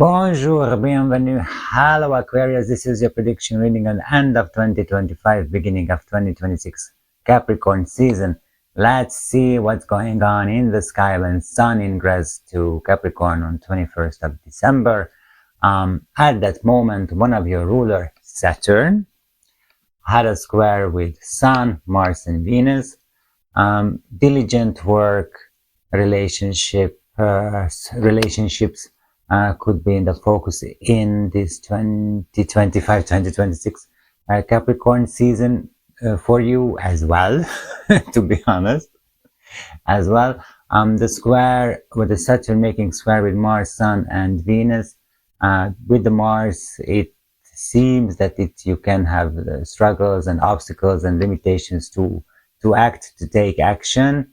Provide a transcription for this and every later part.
Bonjour, bienvenue. Hello Aquarius, this is your prediction reading on end of 2025, beginning of 2026, Capricorn season. Let's see what's going on in the sky when Sun ingress to Capricorn on 21st of December. At that moment, one of your ruler, Saturn, had a square with Sun, Mars and Venus. Diligent work, relationships could be in the focus in this 2025-2026 Capricorn season for you as well, to be honest, as well. The square with the Saturn making square with Mars, Sun and Venus. With the Mars, it seems that you can have struggles and obstacles and limitations to act, to take action.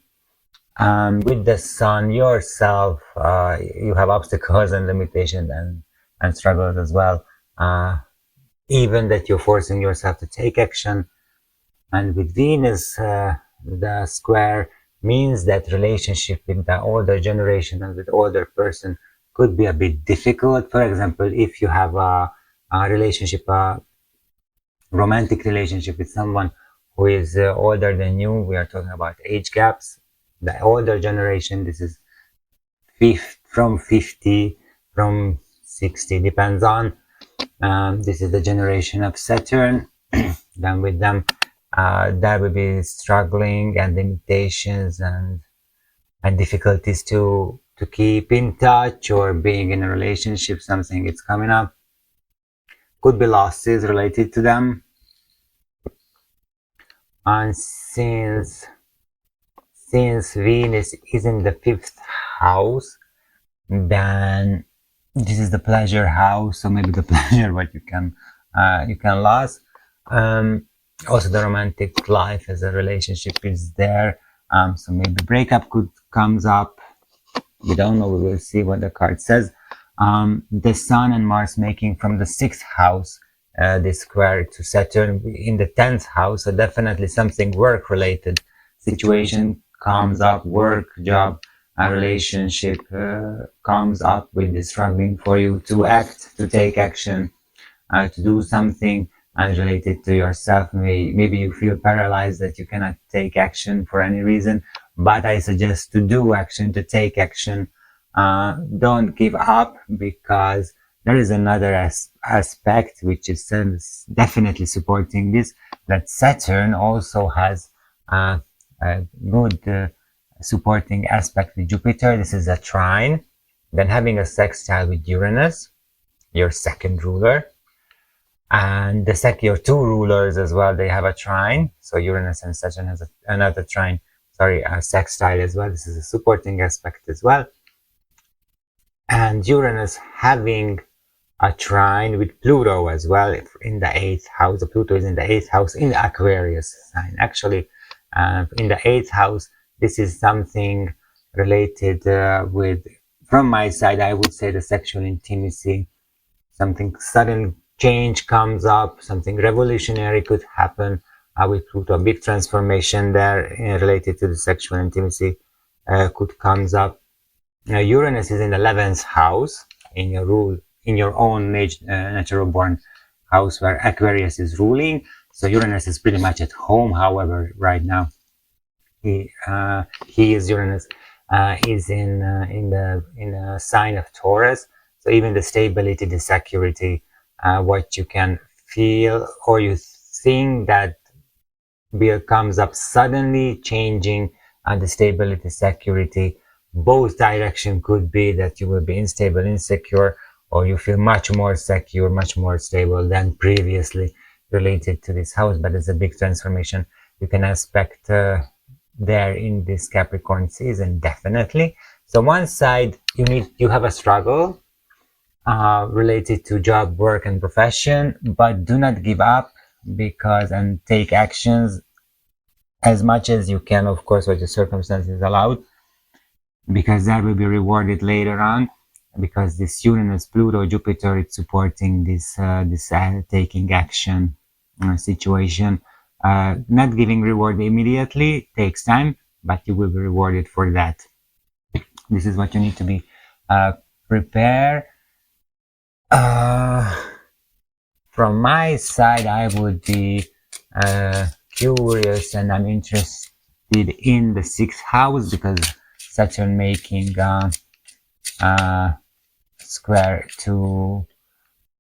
With the Sun yourself, you have obstacles and limitations and struggles as well, even that you're forcing yourself to take action. And with Venus, the square means that relationship with the older generation and with older person could be a bit difficult. For example, if you have a relationship, a romantic relationship with someone who is older than you, we are talking about age gaps. The older generation, this is from 50, from 60, depends on. This is the generation of Saturn. Then with them, there will be struggling and limitations and difficulties to keep in touch or being in a relationship. Something is coming up. Could be losses related to them. And since Venus is in the 5th house, then this is the pleasure house, so maybe the pleasure what you can lose. Also the romantic life as a relationship is there, so maybe breakup comes up. We don't know, we will see what the card says. The Sun and Mars making from the 6th house this square to Saturn in the 10th house, so definitely something work related situation comes up. Work, job, a relationship comes up with the struggling for you to act, to take action, to do something related to yourself. Maybe you feel paralyzed that you cannot take action for any reason, but I suggest to do action, to take action. Don't give up, because there is another aspect which is definitely supporting this, that Saturn also has a good supporting aspect with Jupiter. This is a trine. Then having a sextile with Uranus, your second ruler, and your two rulers as well, they have a trine. So Uranus and Saturn has another trine, a sextile as well. This is a supporting aspect as well. And Uranus having a trine with Pluto as well in the 8th house. Pluto is in the 8th house in the Aquarius sign. Actually, in the 8th house, this is something related with, from my side, I would say the sexual intimacy. Something sudden change comes up, something revolutionary could happen with Pluto. A big transformation there related to the sexual intimacy comes up. Uranus is in the 11th house in your own natural born house where Aquarius is ruling. So Uranus is pretty much at home. However, right now Uranus is in a sign of Taurus. So even the stability, the security, what you can feel or you think that comes up suddenly, changing, and the stability, security, both direction could be that you will be unstable, insecure, or you feel much more secure, much more stable than previously related to this house. But it's a big transformation you can expect there in this Capricorn season, definitely. So one side, you have a struggle related to job, work and profession, but do not give up, and take actions as much as you can, of course, what the circumstances allowed, because that will be rewarded later on, because this Uranus, Pluto, Jupiter, it's supporting this taking action situation. Not giving reward immediately, takes time, but you will be rewarded for that. This is what you need to be prepared From my side, I would be curious, and I'm interested in the sixth house because Saturn making square to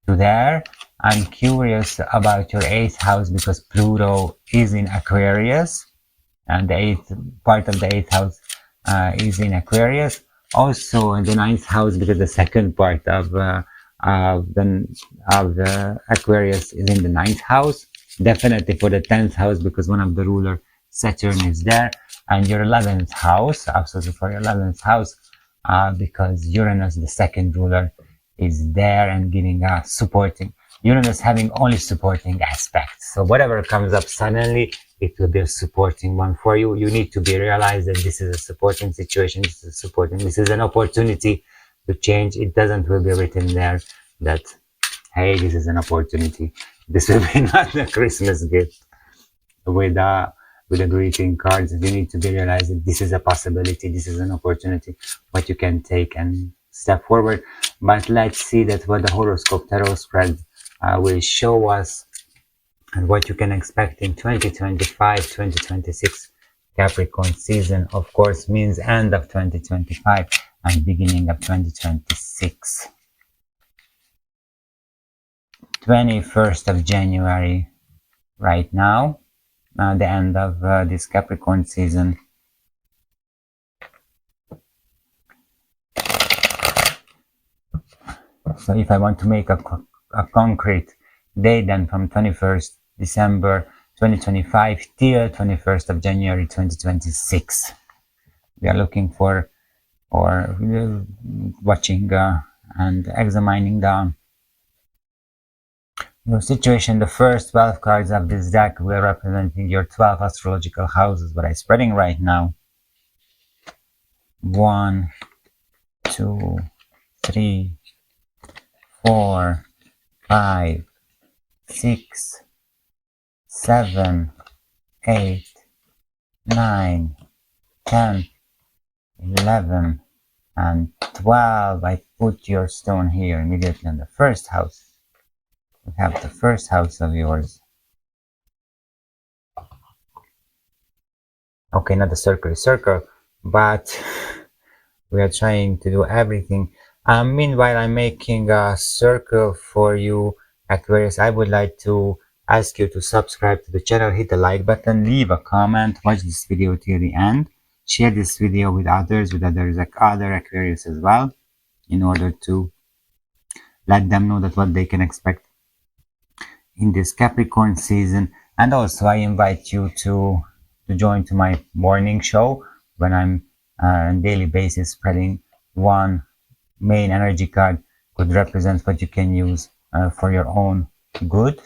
there. I'm curious about your eighth house because Pluto is in Aquarius, and the eighth part of the eighth house is in Aquarius. Also in the ninth house because the second part of the Aquarius is in the ninth house. Definitely for the 10th house because one of the ruler Saturn is there, and your 11th house, absolutely for your 11th house, because Uranus, the second ruler, is there and giving supporting. Uranus having only supporting aspects. So whatever comes up suddenly, it will be a supporting one for you. You need to be realized that this is a supporting situation. This is an opportunity to change. It doesn't will be written there that, hey, this is an opportunity. This will be not a Christmas gift with the greeting cards. You need to be realized that this is a possibility. This is an opportunity, what you can take and step forward. But let's see that what the horoscope tarot spread will show us and what you can expect in 2025-2026 Capricorn season. Of course, means end of 2025 and beginning of 2026. 21st of January right now, the end of this Capricorn season. So if I want to make a concrete date, then from 21st December 2025 till 21st of January 2026, we are looking for or watching and examining your situation. The first 12 cards of this deck will representing your 12 astrological houses, what I'm spreading right now. 1, 2, 3, 4, 5, 6, 7, 8, 9, 10, 11, and 12. I put your stone here immediately on the first house. We have the first house of yours. Okay, not the circle, but we are trying to do everything. Meanwhile, I'm making a circle for you, Aquarius. I would like to ask you to subscribe to the channel, hit the like button, leave a comment, watch this video till the end, share this video with others like other Aquarius as well, in order to let them know that what they can expect in this Capricorn season. And also I invite you to join to my morning show when I'm on daily basis spreading one main energy card could represent what you can use for your own good.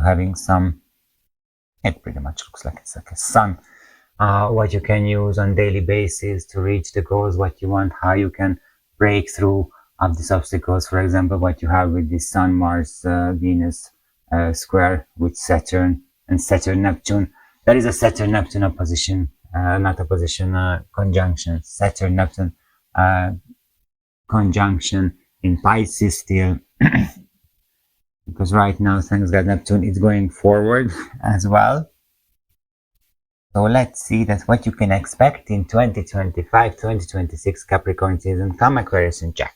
Having some, it pretty much looks like it's like a sun, what you can use on daily basis to reach the goals, what you want, how you can break through of these obstacles. For example, what you have with the Sun, Mars, Venus square with Saturn and Saturn Neptune. There is a Saturn Neptune opposition, not opposition, conjunction. Saturn Neptune conjunction in Pisces still. Because right now, thanks God, Neptune is going forward as well. So let's see that what you can expect in 2025-2026 Capricorn season. Come Aquarius and check.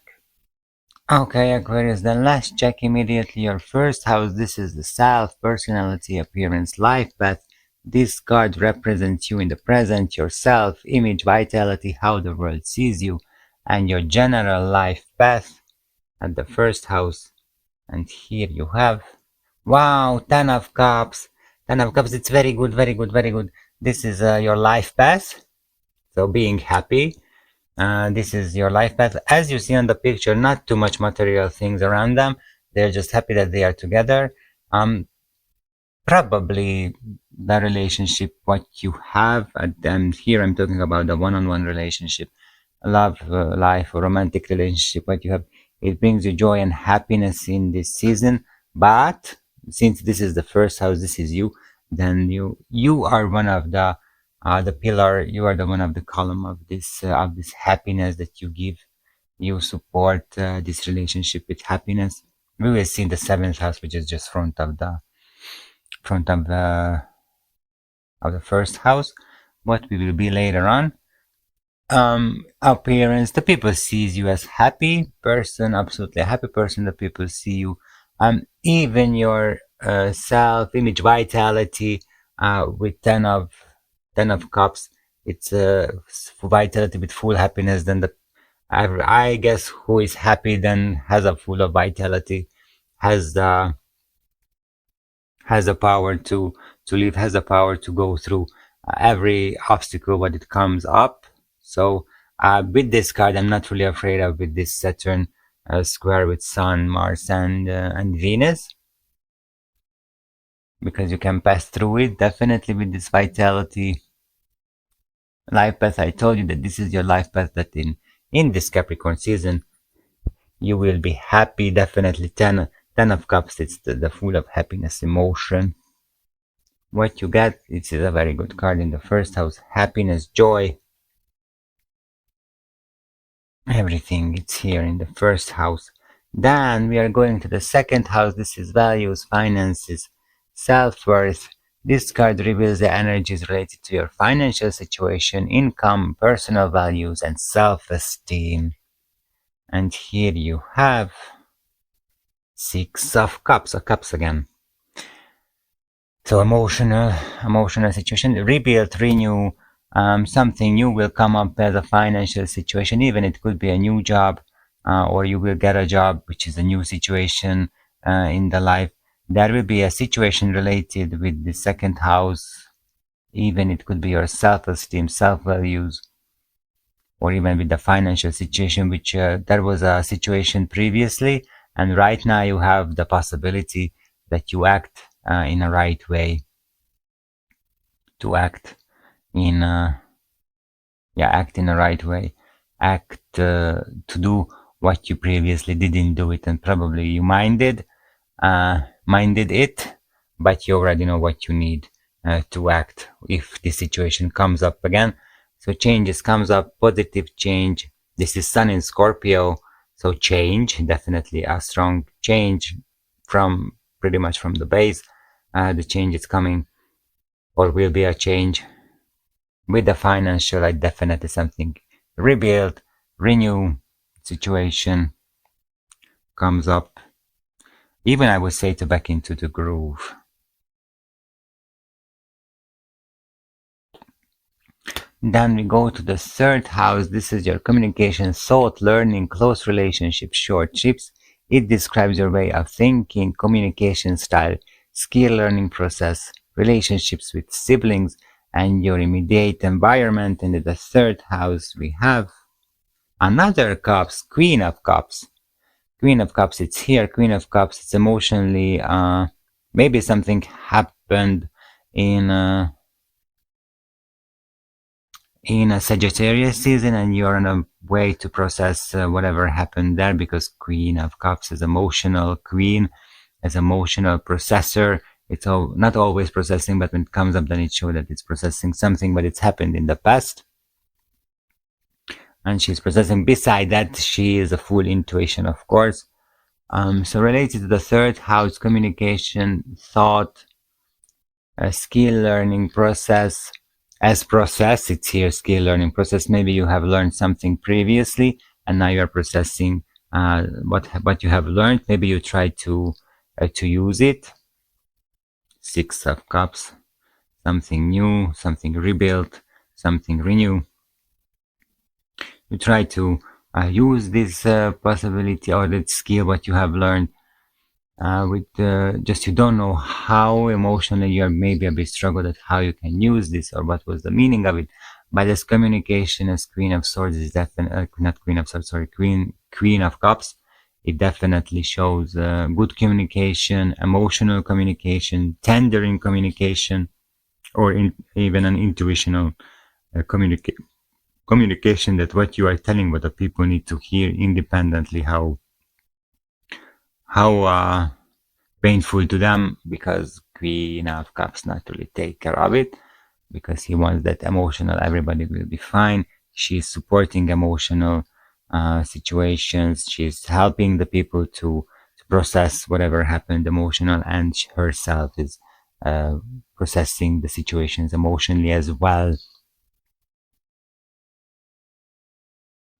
Okay, Aquarius, then let's check immediately your first house. This is the self, personality, appearance, life path. This card represents you in the present, yourself, image, vitality, how the world sees you, and your general life path at the first house. And here you have, wow, 10 of Cups. 10 of Cups, it's very good, very good, very good. This is your life path, so being happy. This is your life path. As you see on the picture, not too much material things around them. They're just happy that they are together. Probably the relationship, what you have, and here I'm talking about the one-on-one relationship, love life, or romantic relationship, what you have. It brings you joy and happiness in this season. But since this is the first house, this is you, then you are one of the pillar. You are the one of the column of this happiness that you give you support this relationship with happiness. We will see in the seventh house, which is just front of the first house, what we will be later on. Appearance, the people sees you as happy person, absolutely a happy person. The people see you, even your self image, vitality, with 10 of cups, it's vitality with full happiness. Then I guess who is happy then has a full of vitality, has the has the power to live, has the power to go through every obstacle when it comes up. So with this card, I'm not really afraid of, with this Saturn square with Sun, Mars, and Venus, because you can pass through it definitely with this vitality. Life path, I told you that this is your life path, that in this Capricorn season you will be happy, definitely. 10 of cups, it's the full of happiness, emotion. What you get, it is a very good card in the first house, happiness, joy, everything, it's here in the first house. Then we are going to the second house. This is values, finances, self-worth. This card reveals the energies related to your financial situation, income, personal values, and self-esteem. And here you have 6 of cups, cups again. So emotional situation, rebuild, renew, something new will come up as a financial situation. Even it could be a new job, or you will get a job, which is a new situation in the life. There will be a situation related with the second house. Even it could be your self-esteem, self-values, or even with the financial situation, which there was a situation previously, and right now you have the possibility that you act in a right way, to act in act in a right way, act to do what you previously didn't do it, and probably you minded it, but you already know what you need to act if the situation comes up again. So changes comes up, positive change. This is Sun in Scorpio, so change, definitely a strong change from pretty much from the base. The change is coming, or will be a change. With the financial, I definitely something rebuild, renew situation comes up. Even I would say to back into the groove. Then we go to the third house. This is your communication, thought, learning, close relationships, short trips. It describes your way of thinking, communication style, skill learning process, relationships with siblings, and your immediate environment. And in the third house, we have another cups, Queen of Cups. Queen of Cups, it's here. Queen of Cups, it's emotionally, maybe something happened in a Sagittarius season, and you're on a way to process whatever happened there, because Queen of Cups is emotional. Queen is emotional processor. It's not always processing, but when it comes up, then it shows that it's processing something, but it's happened in the past. And she's processing. Beside that, she is a full intuition, of course. So related to the third house, communication, thought, skill learning process. As process, it's here, skill learning process. Maybe you have learned something previously, and now you are processing what you have learned. Maybe you try to use it. 6 of Cups, something new, something rebuilt, something renew. You try to use this possibility or that skill what you have learned with just you don't know how emotionally you're maybe a bit struggled at how you can use this or what was the meaning of it. But this communication as Queen of Swords is definitely not Queen of Swords, sorry, Queen of Cups. It definitely shows good communication, emotional communication, tendering communication, or even an intuitional communication, that what you are telling what the people need to hear independently how painful to them, because Queen of Cups not really take care of it, because he wants that emotional everybody will be fine. She's supporting emotional situations. She's helping the people to process whatever happened emotional, and herself is processing the situations emotionally as well.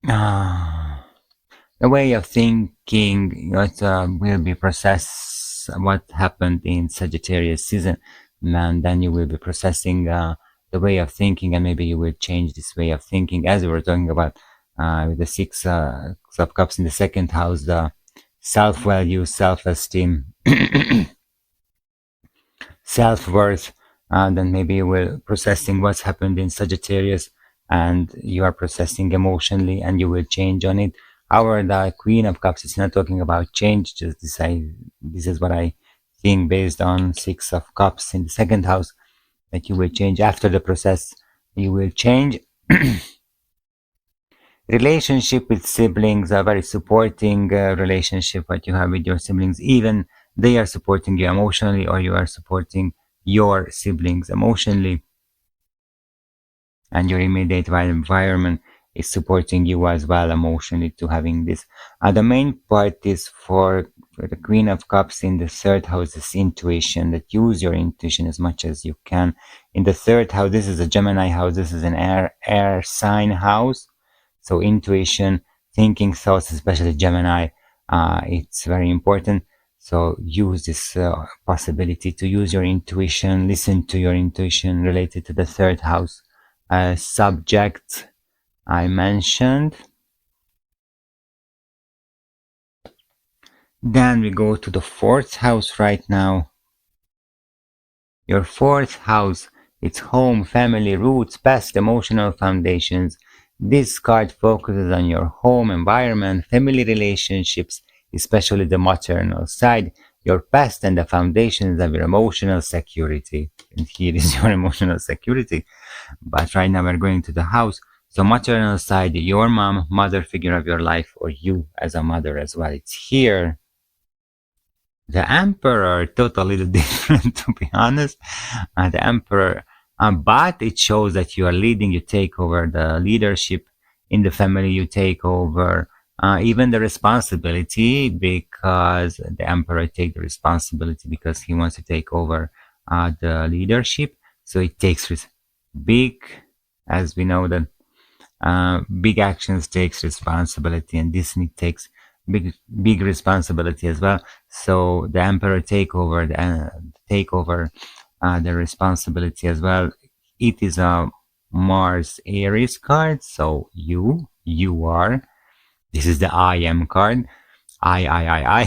Ah, the way of thinking what will be processed what happened in Sagittarius season, and then you will be processing the way of thinking, and maybe you will change this way of thinking, as we were talking about with the six of cups in the second house, the self-value, self-esteem, self-worth, and then maybe you will processing what's happened in Sagittarius, and you are processing emotionally, and you will change on it. However, the Queen of Cups is not talking about change, just decide. This is what I think based on Six of Cups in the second house, that you will change after the process. You will change. Relationship with siblings, a very supporting relationship that you have with your siblings. Even they are supporting you emotionally, or you are supporting your siblings emotionally, and your immediate environment is supporting you as well emotionally to having this. The main part is for the Queen of Cups in the third house is intuition, that use your intuition as much as you can. In the third house, this is a Gemini house, this is an air sign house. So intuition, thinking thoughts, especially Gemini, it's very important. So use this possibility to use your intuition, listen to your intuition related to the third house subject I mentioned. Then we go to the fourth house right now. Your fourth house, it's home, family, roots, past, emotional foundations. This card focuses on your home environment, family relationships, especially the maternal side, your past, and the foundations of your emotional security. And here is your emotional security. But right now we're going to the house. So maternal side, your mom, mother figure of your life, or you as a mother as well. It's here. The Emperor, totally different, to be honest. The Emperor, but it shows that you are leading, you take over the leadership in the family, you take over even the responsibility, because the Emperor take the responsibility because he wants to take over the leadership. So it takes big, as we know that big actions takes responsibility, and Disney takes big responsibility as well. So the Emperor take over the responsibility as well. It is a Mars Aries card, so you are. This is the I am card. I.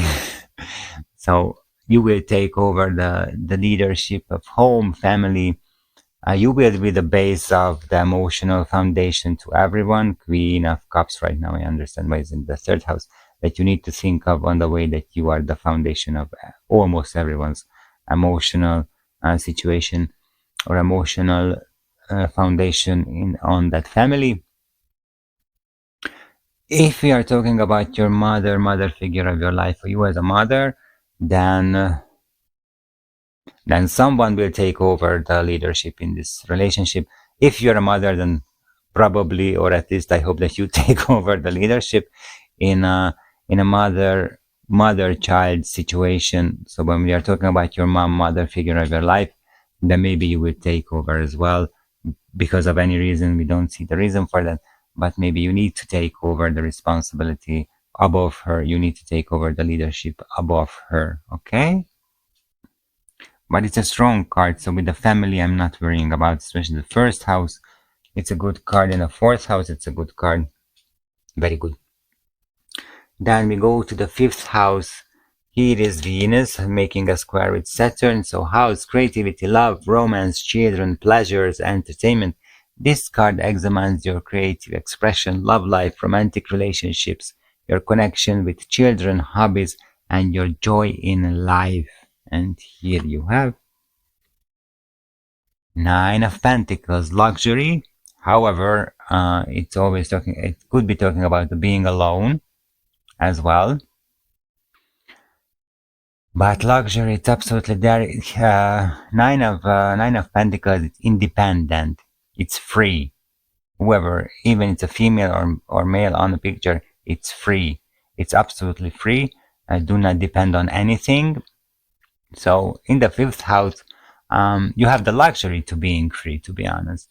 So you will take over the leadership of home, family. You will be the base of the emotional foundation to everyone. Queen of Cups right now, I understand why it's in the third house, that you need to think of on the way that you are the foundation of almost everyone's emotional situation, or emotional foundation on that family. If we are talking about your mother figure of your life, or you as a mother, then someone will take over the leadership in this relationship. If you're a mother, then probably, or at least I hope that you take over the leadership in a mother child situation. So when we are talking about your mother figure of your life, then maybe you will take over as well, because of any reason. We don't see the reason for that, but maybe you need to take over the responsibility above her. You need to take over the leadership above her. Okay. But it's a strong card, so with the family I'm not worrying about, especially the first house. It's a good card, and the fourth house, it's a good card. Very good. Then we go to the fifth house. Here is Venus making a square with Saturn. So house, creativity, love, romance, children, pleasures, entertainment. This card examines your creative expression, love life, romantic relationships, your connection with children, hobbies, and your joy in life. And here you have Nine of Pentacles, luxury. However, it's always talking, it could be talking about being alone as well. But luxury, it's absolutely there. Nine of Pentacles, it's independent. It's free. Whoever, even it's a female or male on the picture, It's free. It's absolutely free. Do not depend on anything. So in the fifth house, you have the luxury to being free, to be honest.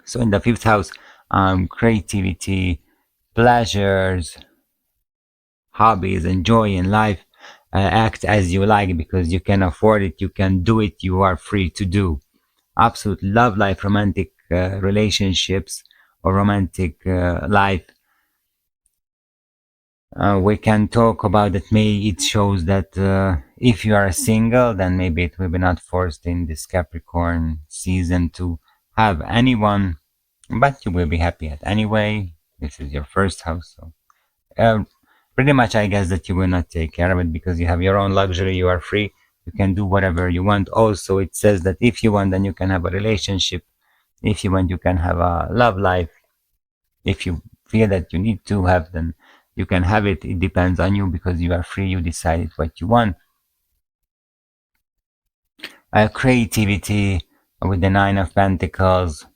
So in the fifth house, creativity, pleasures, hobbies, and joy in life, act as you like because you can afford it, you can do it, you are free to do. Absolute love life, romantic relationships, or romantic life. We can talk about that. Maybe it shows that if you are single, then maybe it will be not forced in this Capricorn season to have anyone, but you will be happy at anyway. This is your first house, so pretty much I guess that you will not take care of it because you have your own luxury. You are free. You can do whatever you want. Also, it says that if you want, then you can have a relationship. If you want, you can have a love life. If you feel that you need to have, then you can have it. It depends on you because you are free. You decide what you want. Creativity with the Nine of Pentacles,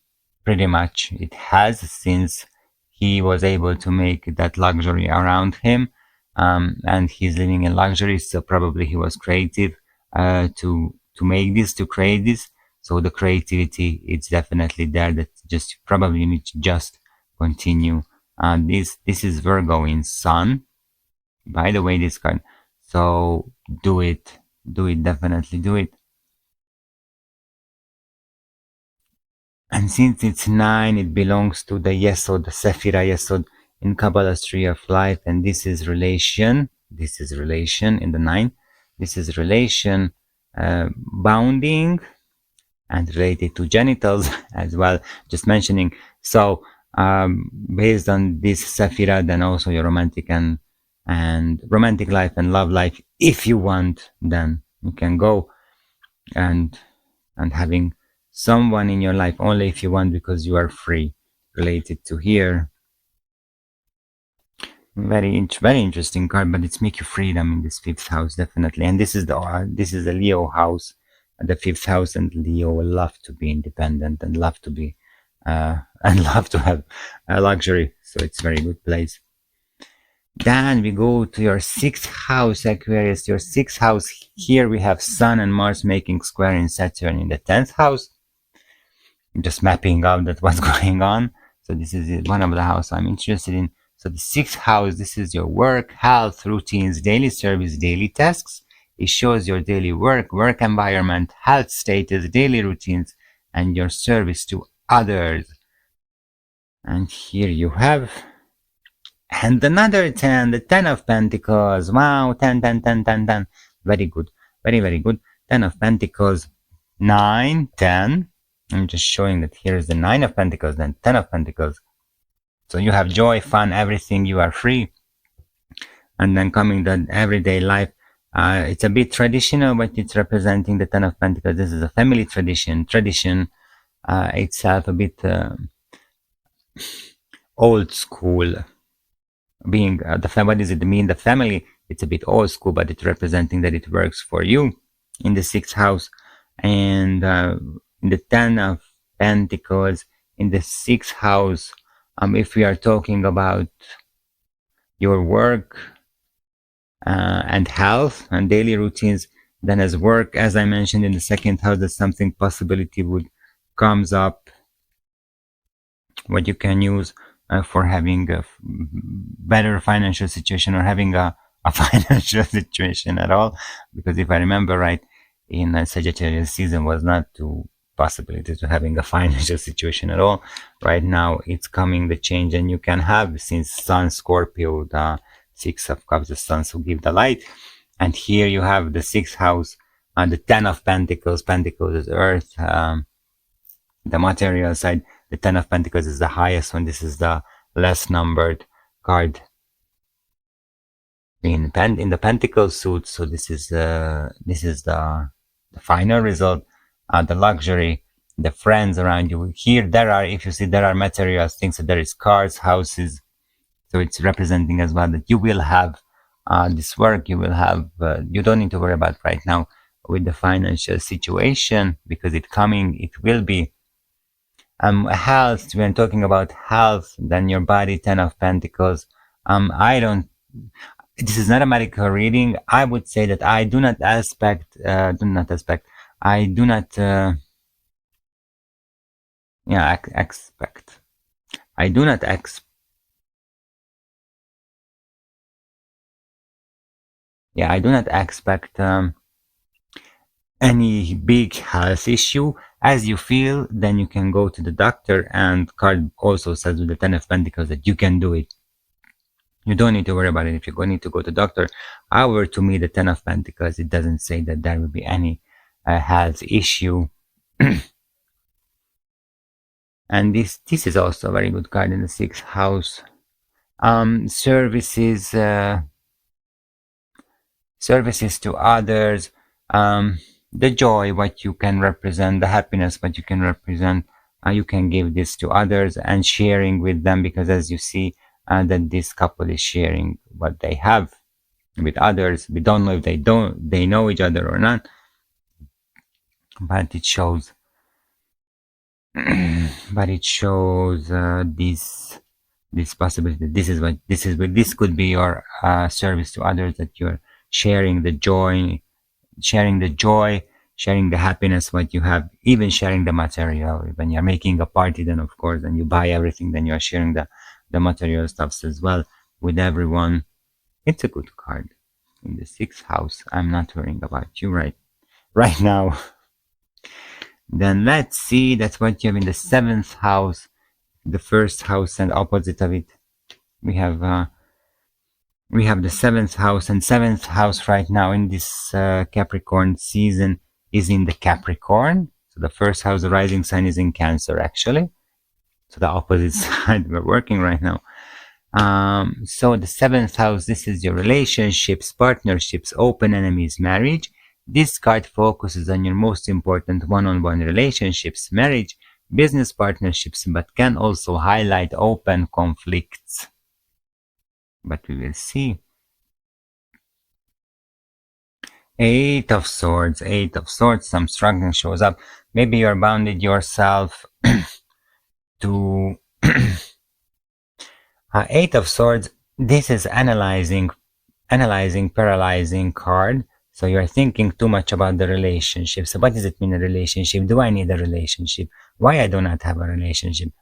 pretty much it has, since he was able to make that luxury around him, and he's living in luxury, so probably he was creative to make this, to create this. So the creativity, it's definitely there. That just probably you need to just continue. This is Virgo in Sun, by the way, this card. So do it, definitely do it. And since it's 9, it belongs to the Yesod, the Sephira Yesod in Kabbalah's tree of life, and this is relation. This is relation in the 9. This is relation, bounding, and related to genitals as well. Just mentioning. So based on this Sephira, then also your romantic and romantic life and love life. If you want, then you can go and having someone in your life only if you want, because you are free, related to here. Very interesting card, but it's make you freedom in this fifth house, definitely. And this is the Leo house, the fifth house, and Leo will love to be independent and love to be and love to have a luxury. So it's very good place. Then we go to your sixth house, Aquarius. Your sixth house, here we have Sun and Mars making square in Saturn in the 10th house. Just mapping out that what's going on. So this is one of the house I'm interested in. So the sixth house, this is your work, health, routines, daily service, daily tasks. It shows your daily work environment, health status, daily routines, and your service to others. And here you have, and another 10, the 10 of Pentacles. Wow, 10, 10, 10, 10, 10. Very good. Very, very good. 10 of Pentacles, 9, 10. I'm just showing that here is the 9 of Pentacles, then 10 of Pentacles. So you have joy, fun, everything. You are free. And then coming the everyday life. It's a bit traditional, but it's representing the 10 of Pentacles. This is a family tradition. Tradition itself a bit old school. Being what does it mean? The family, it's a bit old school, but it's representing that it works for you in the 6th house. And in the 10 of Pentacles, in the 6th house, if we are talking about your work and health and daily routines, then as work, as I mentioned in the 2nd house, that something possibility would comes up, what you can use for having a better financial situation, or having a financial situation at all. Because if I remember right, in Sagittarius season was not to possibility to having a financial situation at all. Right now it's coming the change, and you can have, since Sun Scorpio, the 6 of Cups, the Sun who give the light, and here you have the 6th house and the 10 of Pentacles. Pentacles is Earth, the material side. The 10 of Pentacles is the highest one. This is the less numbered card in the Pentacle suit. So this is the final result. The luxury, the friends around you. Here there are, if you see, there are materials, things. So there is cars, houses. So it's representing as well that you will have this work. You will have. You don't need to worry about right now with the financial situation, because it coming. It will be. Health, when talking about health, then your body, 10 of Pentacles. I don't, this is not a medical reading. I would say that I do not expect, I do not, expect. I do not expect. Yeah, I do not expect any big health issue. As you feel, then you can go to the doctor, and card also says with the 10 of Pentacles that you can do it. You don't need to worry about it if you're going to go to the doctor. However, to me, the 10 of Pentacles, it doesn't say that there will be any health issue. And this is also a very good card in the 6th house. Services, services to others, the joy what you can represent, the happiness what you can represent, you can give this to others and sharing with them, because as you see that this couple is sharing what they have with others. We don't know if they know each other or not, but it shows this possibility. This could be your service to others, that you're sharing the joy, sharing the happiness what you have, even sharing the material. When you're making a party, then of course, and you buy everything, then you're sharing the material stuffs as well with everyone. It's a good card in the 6th house. I'm not worrying about you right now. Then let's see, that's what you have in the 7th house, the 1st house, and opposite of it we have the 7th house. And 7th house right now in this Capricorn season is in the Capricorn. So the 1st house, the rising sign, is in Cancer actually. So the opposite side we're working right now. So the 7th house, this is your relationships, partnerships, open enemies, marriage. This card focuses on your most important one-on-one relationships, marriage, business partnerships, but can also highlight open conflicts. But we will see. 8 of Swords, some struggling shows up. Maybe you're bounded yourself to 8 of Swords. This is analyzing, paralyzing card. So you're thinking too much about the relationship. So what does it mean, a relationship? Do I need a relationship? Why I do not have a relationship?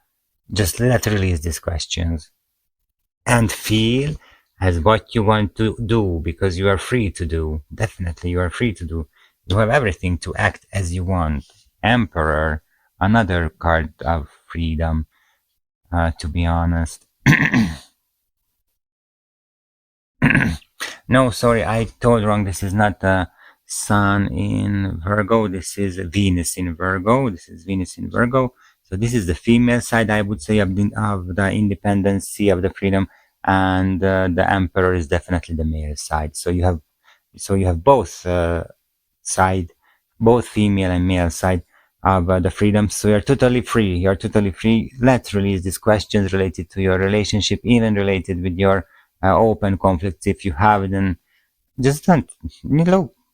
Just let release these questions and feel as what you want to do, because you are free to do. Definitely you are free to do. You have everything to act as you want. Emperor, another card of freedom, to be honest. No, sorry, I told wrong. This is not the Sun in Virgo. This is Venus in Virgo. So this is the female side, I would say, of the independency, of the freedom, and the Emperor is definitely the male side. So you have both side, both female and male side of the freedom. So you're totally free. Let's release these questions related to your relationship, even related with your open conflicts. If you have, then just don't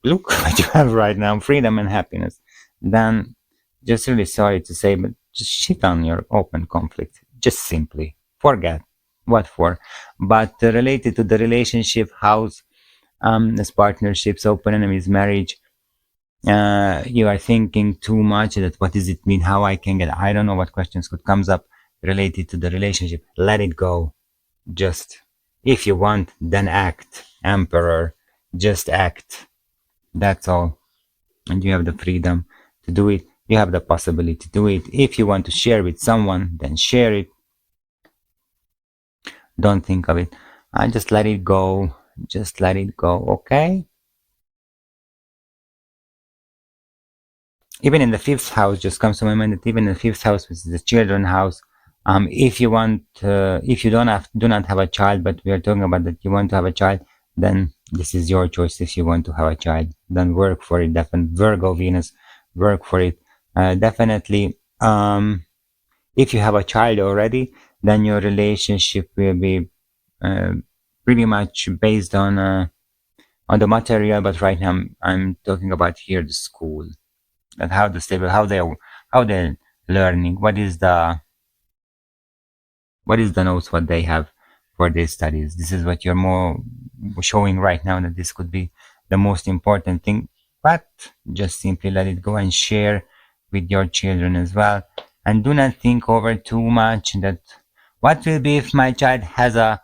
look what you have right now, freedom and happiness. Then just really sorry to say, but just shit on your open conflict. Just simply forget what for. But related to the relationship house, as partnerships, open enemies, marriage, you are thinking too much that what does it mean, how I can get, I don't know what questions could comes up related to the relationship. Let it go. Just, if you want, then act. Emperor, just act. That's all. And you have the freedom to do it. You have the possibility to do it. If you want to share with someone, then share it. Don't think of it. Just let it go. Just let it go, okay? Even in the 5th house, just comes to my mind that even in the 5th house, which is the children house, if you want, if you do not have a child, but we are talking about that you want to have a child, then this is your choice. If you want to have a child, then work for it. Definitely, Virgo, Venus, work for it. Definitely, if you have a child already, then your relationship will be pretty much based on the material. But right now, I'm talking about here the school, and how the stable, how they learning? What is the notes what they have for these studies? This is what you're more showing right now, that this could be the most important thing, but just simply let it go and share with your children as well. And do not think over too much that what will be if my child has a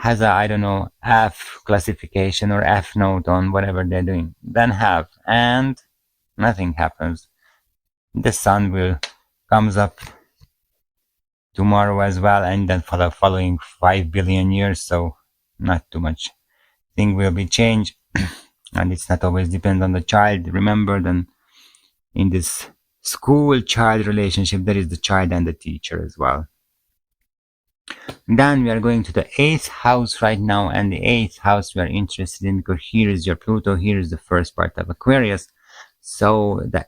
I don't know, F classification or F note on whatever they're doing. Then have, and nothing happens. The sun will comes up tomorrow as well, and then for the following 5 billion years, so not too much thing will be changed. And it's not always depend on the child. Remember, then in this school child relationship, there is the child and the teacher as well. Then we are going to the 8th house right now, and the 8th house we are interested in because here is your Pluto, here is the first part of Aquarius. So the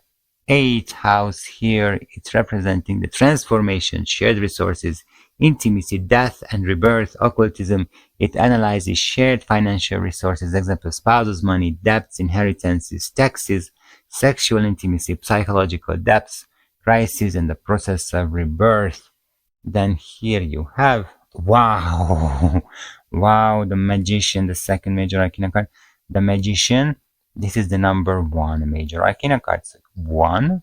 8th house here, it's representing the transformation, shared resources, intimacy, death and rebirth, occultism. It analyzes shared financial resources, example, spouses, money, debts, inheritances, taxes, sexual intimacy, psychological depths, crises, and the process of rebirth. Then here you have, wow, wow, the magician, the second major arcana card. The magician, this is the number 1 major arcana card. So 1,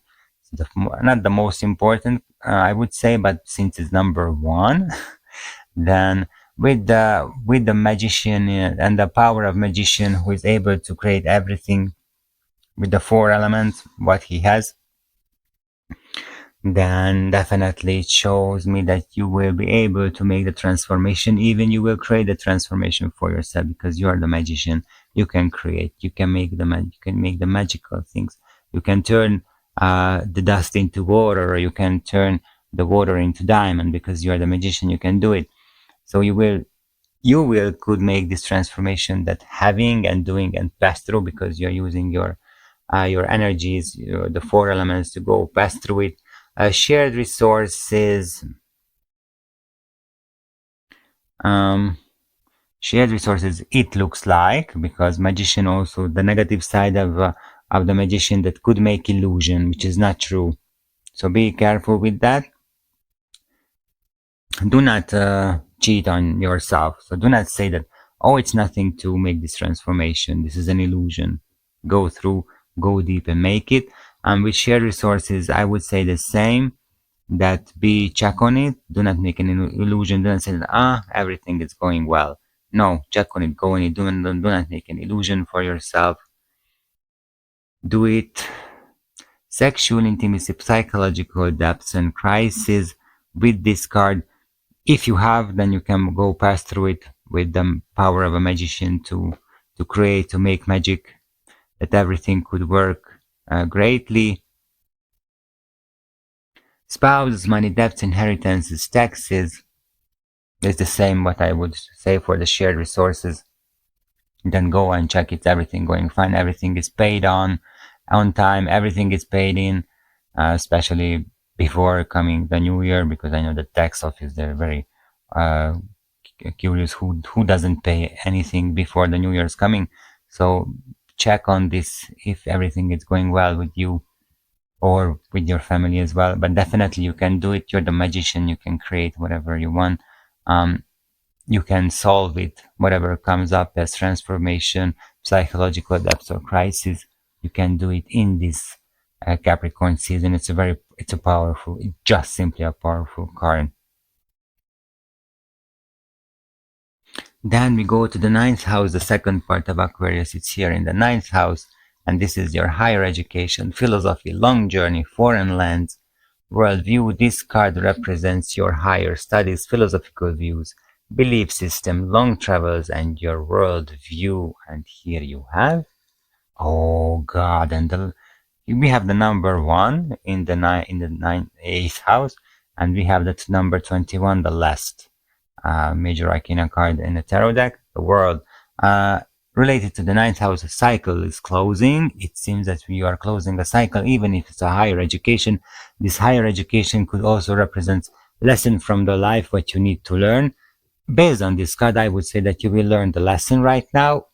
not the most important, I would say, but since it's number 1, then with the magician and the power of magician, who is able to create everything with the 4 elements, what he has, then definitely it shows me that you will be able to make the transformation. Even you will create the transformation for yourself, because you are the magician. You can create, you can make the magical things. You can turn the dust into water, or you can turn the water into diamond, because you are the magician. You can do it. So you could make this transformation, that having and doing and pass through, because you're using your energies, the 4 elements, to go pass through it. Shared resources, it looks like, because magician also, the negative side of the magician, that could make illusion, which is not true. So be careful with that. Do not cheat on yourself. So do not say that, oh, it's nothing to make this transformation, this is an illusion. Go through, go deep and make it. And with shared resources, I would say the same, that check on it. Do not make an illusion. Do not say that, everything is going well. No, check on it, go on it. Do not make an illusion for yourself. Do it. Sexual intimacy, psychological depths and crisis. With this card, if you have, then you can go pass through it with the power of a magician to create, to make magic, that everything could work greatly. Spouse, money, debts, inheritances, taxes. It's the same what I would say for the shared resources. Then go and check it's everything going fine. Everything is paid on time. Everything is paid in, especially before coming the new year, because I know the tax office, they're very curious who doesn't pay anything before the new year is coming. So check on this, if everything is going well with you or with your family as well. But definitely you can do it. You're the magician. You can create whatever you want. You can solve it, whatever comes up as transformation, psychological depths or crisis. You can do it in this Capricorn season. It's just simply a powerful card. Then we go to the 9th house, the second part of Aquarius. It's here in the 9th house, and this is your higher education, philosophy, long journey, foreign lands, worldview. This card represents your higher studies, philosophical views, belief system, long travels, and your worldview. And here you have, oh God, and we have the number 1 in the 8th house, and we have that number 21, the last major arcana card in the tarot deck, the world. Related to the 9th house, a cycle is closing. It seems that we are closing a cycle, even if it's a higher education. This higher education could also represent lesson from the life, what you need to learn. Based on this card, I would say that you will learn the lesson right now.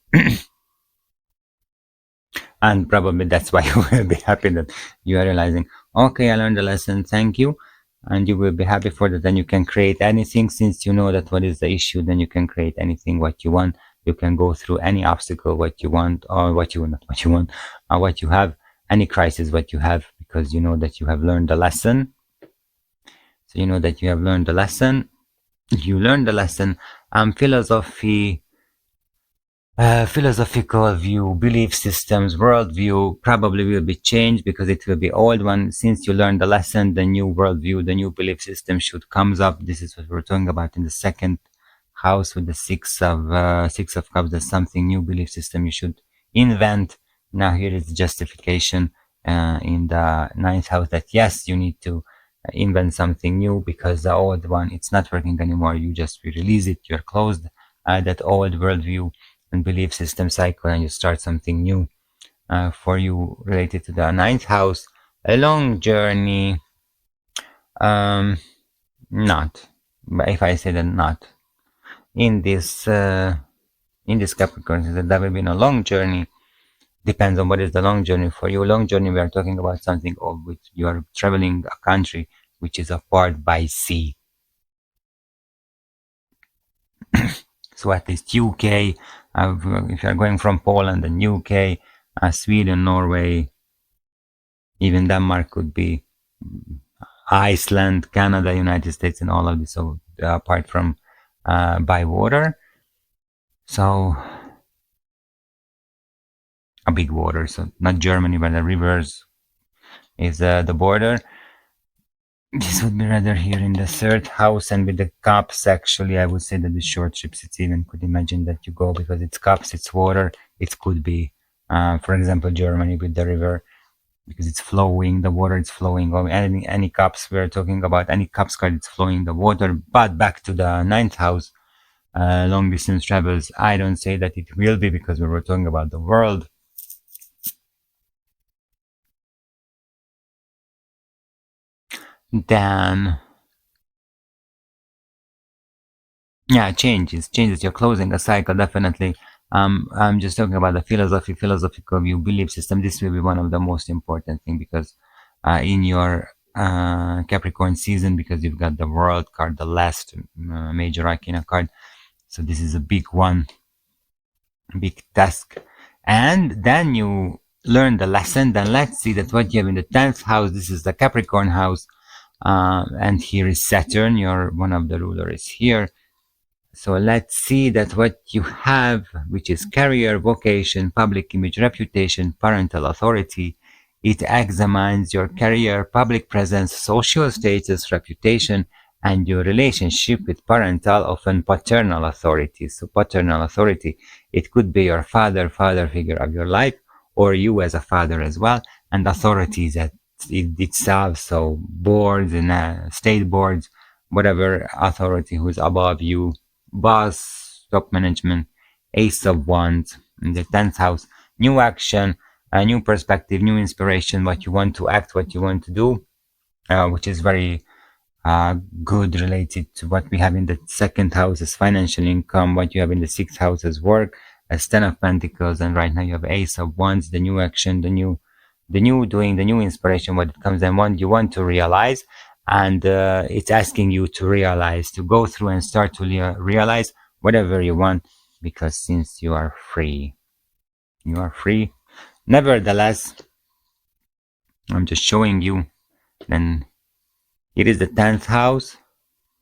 And probably that's why you will be happy that you are realizing, Okay, I learned the lesson, thank you. And you will be happy for that. Then you can create anything, since you know that what is the issue, then you can create anything what you want. You can go through any obstacle what you want, or what you not what you want, or what you have, any crisis what you have, because you know that you have learned the lesson. So you know that you have learned the lesson. You learned the lesson. Philosophy, philosophical view, belief systems, worldview probably will be changed, because it will be old one. Since you learned the lesson, the new worldview, the new belief system should comes up. This is what we're talking about in the second house with the six of cups. There's something new belief system you should invent. Now here is the justification in the ninth house, that yes, you need to invent something new, because the old one, it's not working anymore. You just release it, you're closed that old worldview and belief system cycle, and you start something new for you related to the ninth house. A long journey, not, but if I say that not in this Capricorn, that there will be a long journey. Depends on what is the long journey for you. Long journey, we are talking about something of which you are traveling a country which is apart by sea. So at least UK, if you are going from Poland and UK, Sweden, Norway, even Denmark could be, Iceland, Canada, United States, and all of this. So apart from by water, so a big water. So not Germany, but the rivers is the border. This would be rather here in the third house, and with the cups, actually, I would say that the short trips, it's even could imagine that you go, because it's cups, it's water. It could be, for example, Germany with the river, because it's flowing, the water is flowing. Or any cups we're talking about, any cups card, it's flowing the water. But back to the ninth house, long distance travels, I don't say that it will be, because we were talking about the world. Then yeah, changes. You're closing a cycle, definitely. I'm just talking about the philosophical view, belief system. This will be one of the most important thing, because in your Capricorn season, because you've got the world card, the last major arcana card. So this is a big one, big task. And then you learn the lesson. Then let's see that what you have in the 10th house. This is the Capricorn house. And here is Saturn, your one of the ruler is here. So let's see that what you have, which is career, vocation, public image, reputation, parental authority. It examines your career, public presence, social status, reputation, and your relationship with parental, often paternal authority. So paternal authority, it could be your father figure of your life, or you as a father as well, and authorities that itself, so boards and state boards, whatever authority who's above you, boss, top management, ace of wands in the 10th house, new action, a new perspective, new inspiration, what you want to act, what you want to do, which is very good related to what we have in the second house as financial income, what you have in the sixth house as work, as 10 of pentacles, and right now you have ace of wands, the new action, the new doing, the new inspiration, what it comes and what you want to realize. And it's asking you to realize, to go through and start to realize whatever you want, because since you are free. Nevertheless, I'm just showing you. Then here is the 10th house,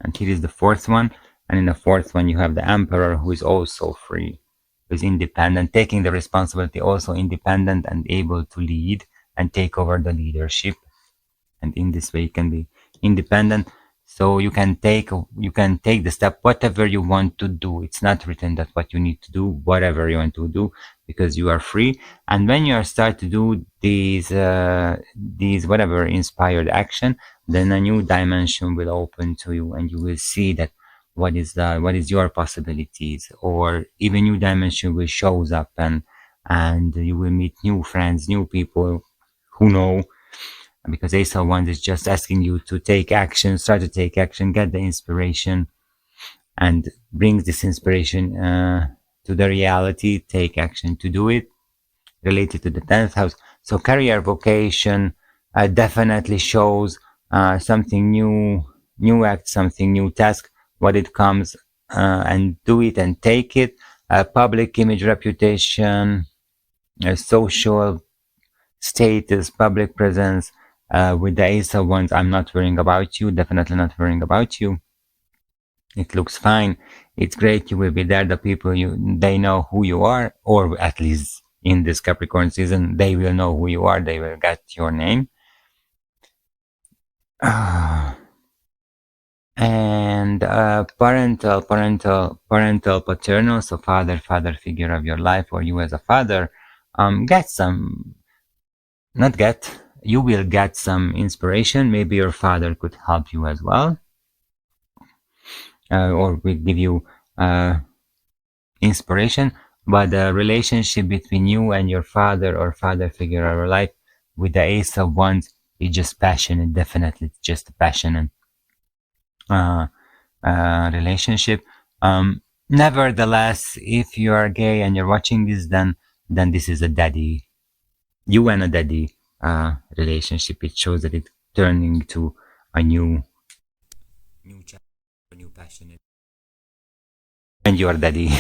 and here is the 4th one, and in the 4th one you have the Emperor, who is also free, who is independent, taking the responsibility, also independent and able to lead and take over the leadership. And in this way you can be independent, so you can take the step, whatever you want to do. It's not written that what you need to do, whatever you want to do, because you are free. And when you start to do these whatever inspired action, then a new dimension will open to you, and you will see that what is your possibilities, or even new dimension will shows up, and you will meet new friends, new people who know, because Ace of Wands is just asking you to take action, start to take action, get the inspiration, and brings this inspiration to the reality, take action to do it, related to the 10th house. So career, vocation, definitely shows something new act, something new task, what it comes, and do it and take it. Public image, reputation, social status, public presence. With the Ace of Wands, I'm not worrying about you, definitely not worrying about you. It looks fine. It's great. You will be there. The people, they know who you are, or at least in this Capricorn season, they will know who you are. They will get your name. And parental, paternal, so father figure of your life, or you as a father, get some, not get, you will get some inspiration. Maybe your father could help you as well, or will give you inspiration. But the relationship between you and your father or father figure of your life with the Ace of Wands is just passionate, definitely just passionate relationship. Nevertheless, if you are gay and you're watching this, then this is a daddy, you and a daddy relationship. It shows that it's turning to a new chapter, a new passionate, and your daddy,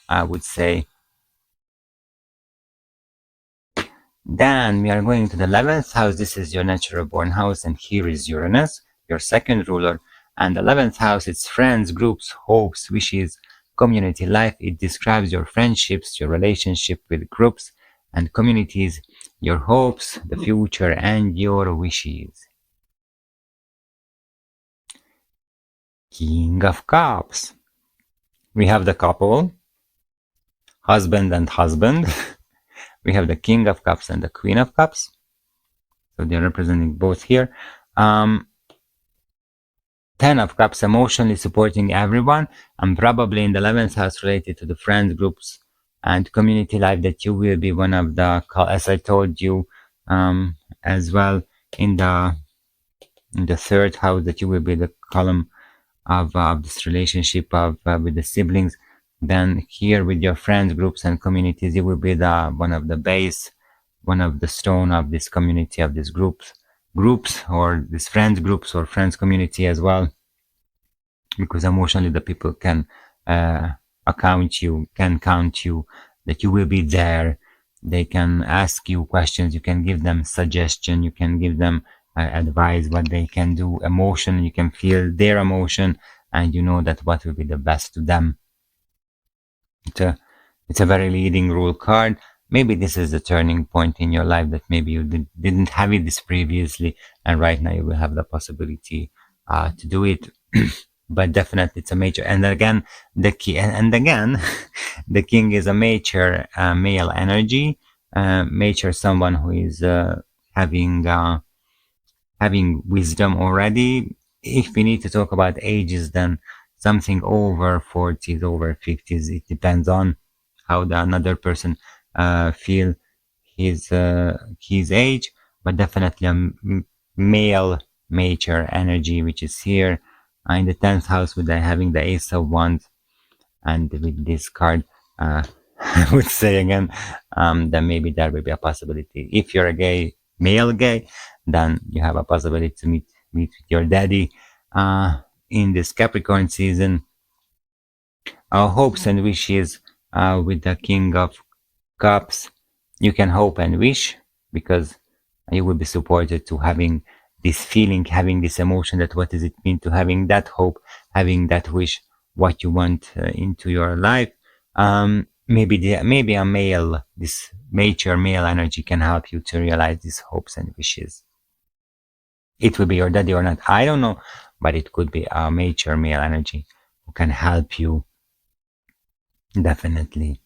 I would say. Then we are going to the 11th house. This is your natural born house, and here is Uranus, your second ruler. And the 11th house, it's friends, groups, hopes, wishes, community life. It describes your friendships, your relationship with groups and communities, your hopes, the future, and your wishes. King of Cups. We have the couple, husband and husband. We have the King of Cups and the Queen of Cups. So they're representing both here. 10 of Cups, emotionally supporting everyone, and probably in the 11th house related to the friends, groups, and community life, that you will be one of the, as I told you as well, in the 3rd house, that you will be the column of this relationship of with the siblings. Then here with your friends, groups, and communities, you will be the one of the base, one of the stone of this community, of this groups, or this friends groups or friends community as well, because emotionally the people can count you, that you will be there. They can ask you questions, you can give them suggestion, you can give them advice what they can do. Emotion, you can feel their emotion, and you know that what will be the best to them. It's a very leading rule card. Maybe this is the turning point in your life, that maybe you didn't have it this previously, and right now you will have the possibility to do it. But definitely it's a major. And again, the key, and again, the king is a major male energy, major, someone who is having wisdom already. If we need to talk about ages, then something over 40s, over 50s. It depends on how the another person feel his age, but definitely a male major energy, which is here in the 10th house, with having the Ace of Wands, and with this card, I would say again, then maybe there will be a possibility. If you're a male gay, then you have a possibility to meet with your daddy in this Capricorn season. Our hopes and wishes with the King of Cups. You can hope and wish, because you will be supported to having this feeling, having this emotion, that what does it mean to having that hope, having that wish, what you want into your life. Maybe a male, this major male energy can help you to realize these hopes and wishes. It will be your daddy or not, I don't know, but it could be a major male energy who can help you, definitely.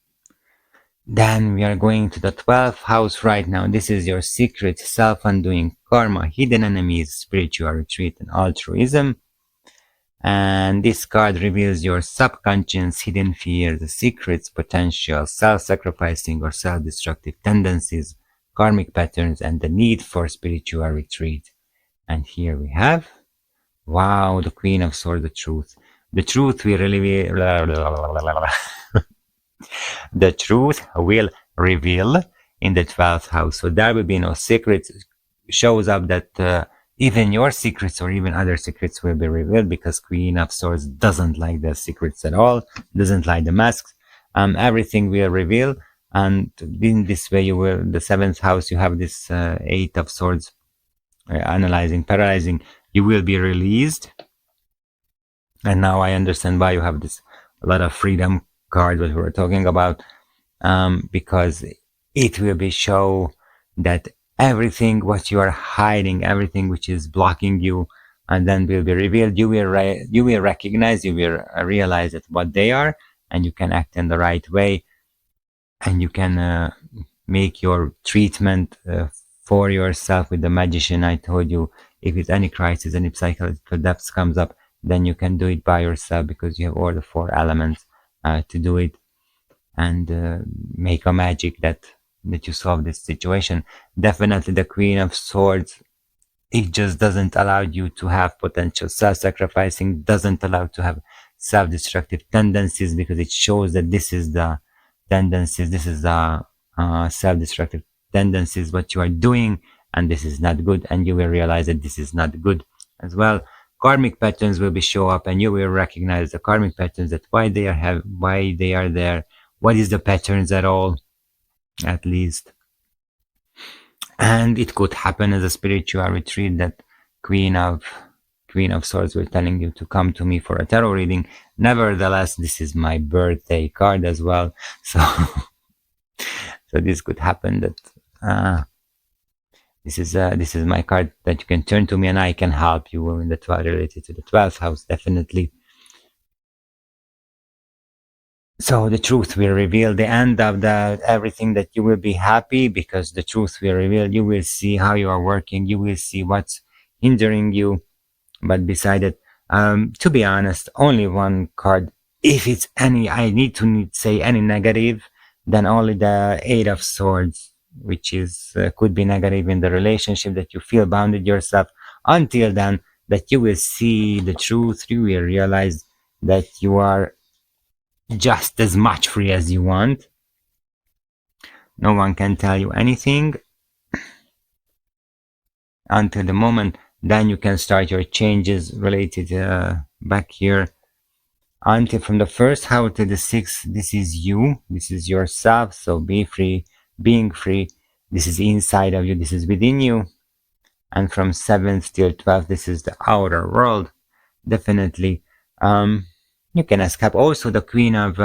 Then we are going to the 12th house right now. This is your secret, self-undoing, karma, hidden enemies, spiritual retreat, and altruism. And this card reveals your subconscious, hidden fears, secrets, potential, self-sacrificing or self-destructive tendencies, karmic patterns, and the need for spiritual retreat. And here we have, wow, the Queen of Swords, the truth. The truth will really the truth will reveal in the 12th house. So there will be no secrets. shows up that even your secrets or even other secrets will be revealed, because Queen of Swords doesn't like the secrets at all, doesn't like the masks. Everything will reveal, and in this way you will, the seventh house, you have this Eight of Swords, analyzing, paralyzing, you will be released. And now I understand why you have this a lot of freedom card that we were talking about, because it will be show that everything what you are hiding, everything which is blocking you, and then will be revealed. You will recognize, you will realize that what they are, and you can act in the right way, and you can make your treatment for yourself with the magician. I told you, if it's any crisis, any psychological depth comes up, then you can do it by yourself, because you have all the four elements to do it, and make a magic that you solve this situation. Definitely the Queen of Swords, it just doesn't allow you to have potential self-sacrificing, doesn't allow to have self-destructive tendencies, because it shows that this is the tendencies, this is the self-destructive tendencies what you are doing, and this is not good, and you will realize that this is not good as well. Karmic patterns will be show up, and you will recognize the karmic patterns, that why they are there, what is the patterns at all, at least. And it could happen as a spiritual retreat that Queen of Swords were telling you to come to me for a tarot reading. Nevertheless, this is my birthday card as well, so so this could happen that this is my card that you can turn to me, and I can help you in the 12 related to the 12th house, definitely. So the truth will reveal the end of everything, that you will be happy, because the truth will reveal. You will see how you are working. You will see what's hindering you. But beside it, to be honest, only one card. If it's any, I need to say any negative, then only the Eight of Swords, which is could be negative in the relationship, that you feel bounded yourself. Until then, that you will see the truth. You will realize that you are just as much free as you want. No one can tell you anything until the moment. Then you can start your changes related back here. Until from the first house to the sixth, this is you, this is yourself. So be free, being free. This is inside of you, this is within you. And from 7th till 12th, this is the outer world. Definitely. You can escape. Also the Queen of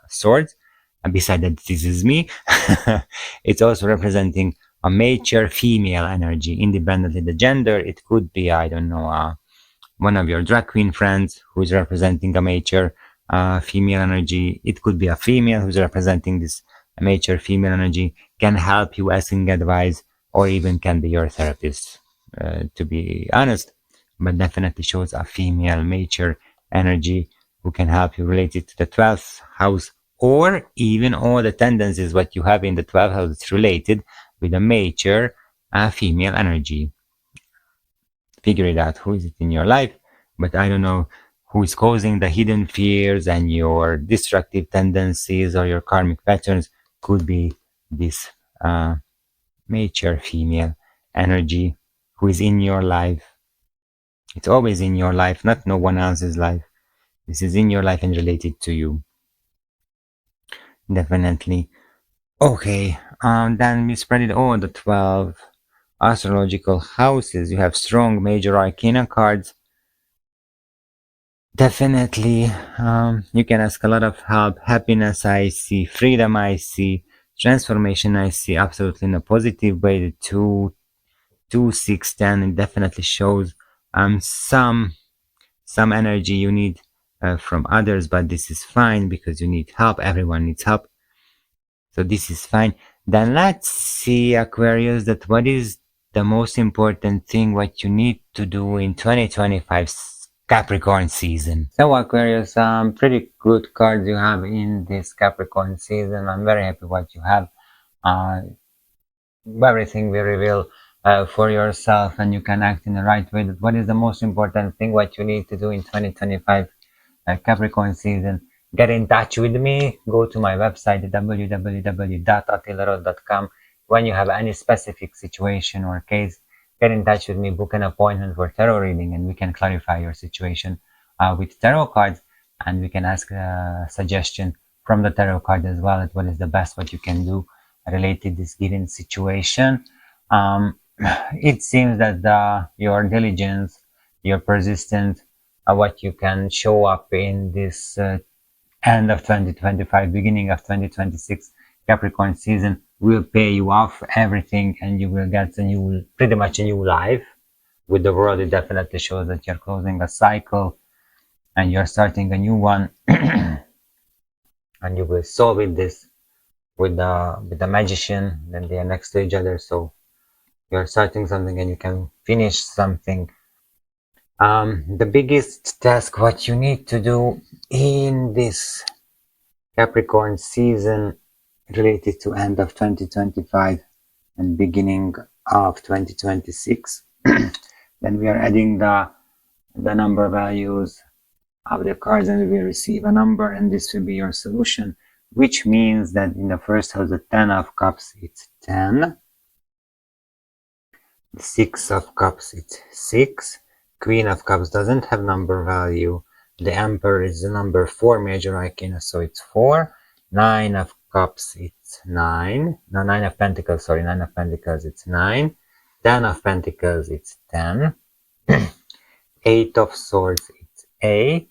Swords, and beside that, this is me. It's also representing a mature female energy, independently the gender. It could be, I don't know, one of your drag queen friends who's representing a mature female energy. It could be a female who's representing this mature female energy, can help you asking advice, or even can be your therapist, to be honest. But definitely shows a female mature energy who can help you related to the 12th house, or even all the tendencies what you have in the 12th house related with a mature female energy. Figure it out, who is it in your life. But I don't know who is causing the hidden fears and your destructive tendencies, or your karmic patterns. Could be this mature female energy who is in your life. It's always in your life, not no one else's life. This is in your life and related to you. Definitely. Okay, then we spread it all the 12 astrological houses. You have strong major arcana cards. Definitely, you can ask a lot of help. Happiness, I see. Freedom, I see. Transformation, I see. Absolutely in a positive way. The 2, 6, 10, it definitely shows some energy you need from others, but this is fine, because you need help. Everyone needs help, so this is fine. Then let's see, Aquarius, that what is the most important thing what you need to do in 2025 Capricorn season. So Aquarius, pretty good cards you have in this Capricorn season. I'm very happy what you have. Everything we reveal for yourself, and you can act in the right way. What is the most important thing what you need to do in 2025 Capricorn season? Get in touch with me. Go to my website www.attilarod.com. when you have any specific situation or case, get in touch with me, book an appointment for tarot reading, and we can clarify your situation with tarot cards, and we can ask a suggestion from the tarot card as well at what is the best what you can do related to this given situation. It seems that your diligence, your persistence, what you can show up in this end of 2025, beginning of 2026 Capricorn season will pay you off everything, and you will get pretty much a new life with the world. It definitely shows that you're closing a cycle and you're starting a new one. And you will solve this with the magician, then they are next to each other, so you're starting something and you can finish something. The biggest task what you need to do in this Capricorn season related to end of 2025 and beginning of 2026, then we are adding the number values of the cards, and we will receive a number, and this will be your solution, which means that in the first house, the 10 of cups, it's 10, the 6 of cups, it's 6, Queen of Cups doesn't have number value, the Emperor is the number 4 major arcana, so it's 4, 9 of Cups, it's 9, no, 9 of Pentacles, sorry, 9 of Pentacles, it's 9, 10 of Pentacles, it's 10, 8 of Swords, it's 8,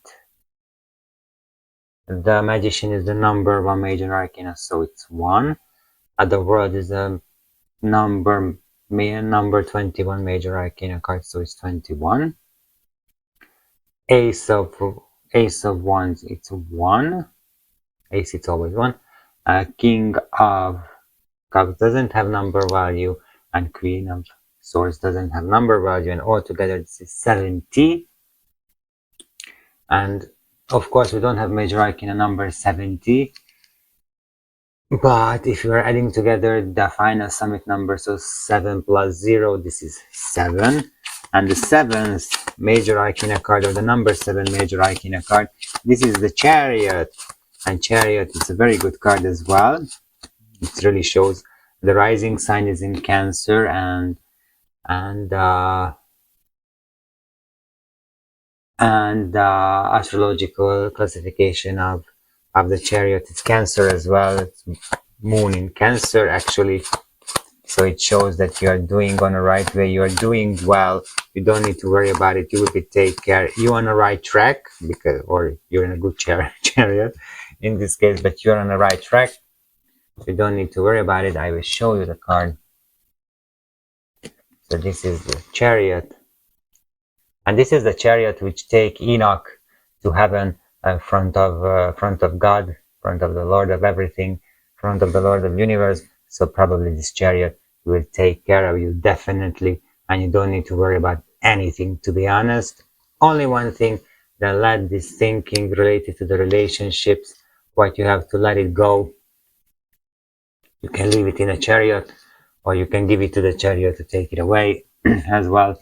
the Magician is the number 1 major arcana, so it's 1, the World is a number 21 major arcana card, so it's 21, Ace of Wands, it's 1, Ace, it's always 1, King of Cups doesn't have number value, and Queen of Swords doesn't have number value, and altogether this is 70. And of course we don't have major arcana number 70, but if you are adding together the final summit number, so 7 plus 0, this is 7, and the 7th major arcana card, or the number 7 major arcana card, this is the Chariot, and Chariot is a very good card as well. It really shows the rising sign is in Cancer, and astrological classification of the Chariot, it's Cancer as well. It's Moon in Cancer actually, so it shows that you are doing on the right way, you are doing well, you don't need to worry about it, you will be take care, you're on the right track, because, or you're in a good chariot in this case, but you're on the right track, you don't need to worry about it. I will show you the card. So this is the Chariot, and this is the Chariot which take Enoch to heaven, front of God, front of the Lord of everything, front of the Lord of universe. So probably this Chariot will take care of you definitely, and you don't need to worry about anything, to be honest. Only one thing, that let this thinking related to the relationships, what you have to let it go. You can leave it in a Chariot, or you can give it to the Chariot to take it away as well.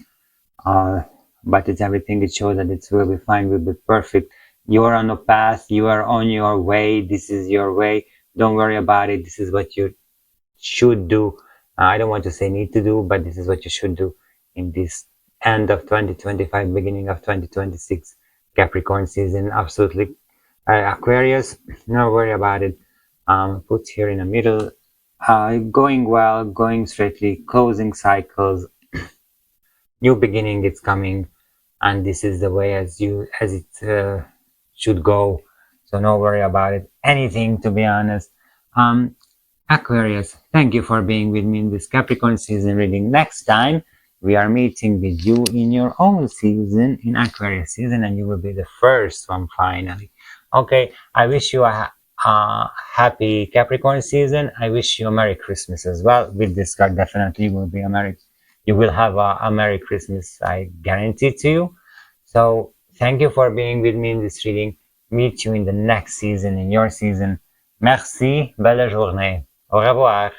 But it's everything, it shows that it will be fine, will be perfect. You are on a path, you are on your way, this is your way, don't worry about it, this is what you should do. I don't want to say need to do, but this is what you should do in this end of 2025, beginning of 2026 Capricorn season. Absolutely. Aquarius, no worry about it. Put here in the middle, going well, going straightly, closing cycles, new beginning is coming, and this is the way as it should go, so no worry about it, anything, to be honest. Aquarius, thank you for being with me in this Capricorn season reading. Next time we are meeting with you in your own season, in Aquarius season, and you will be the first one finally. Okay, I wish you a happy Capricorn season. I wish you a Merry Christmas as well. With this card, definitely you will have a Merry Christmas, I guarantee to you. So thank you for being with me in this reading. Meet you in the next season, in your season. Merci, belle journée. Au revoir.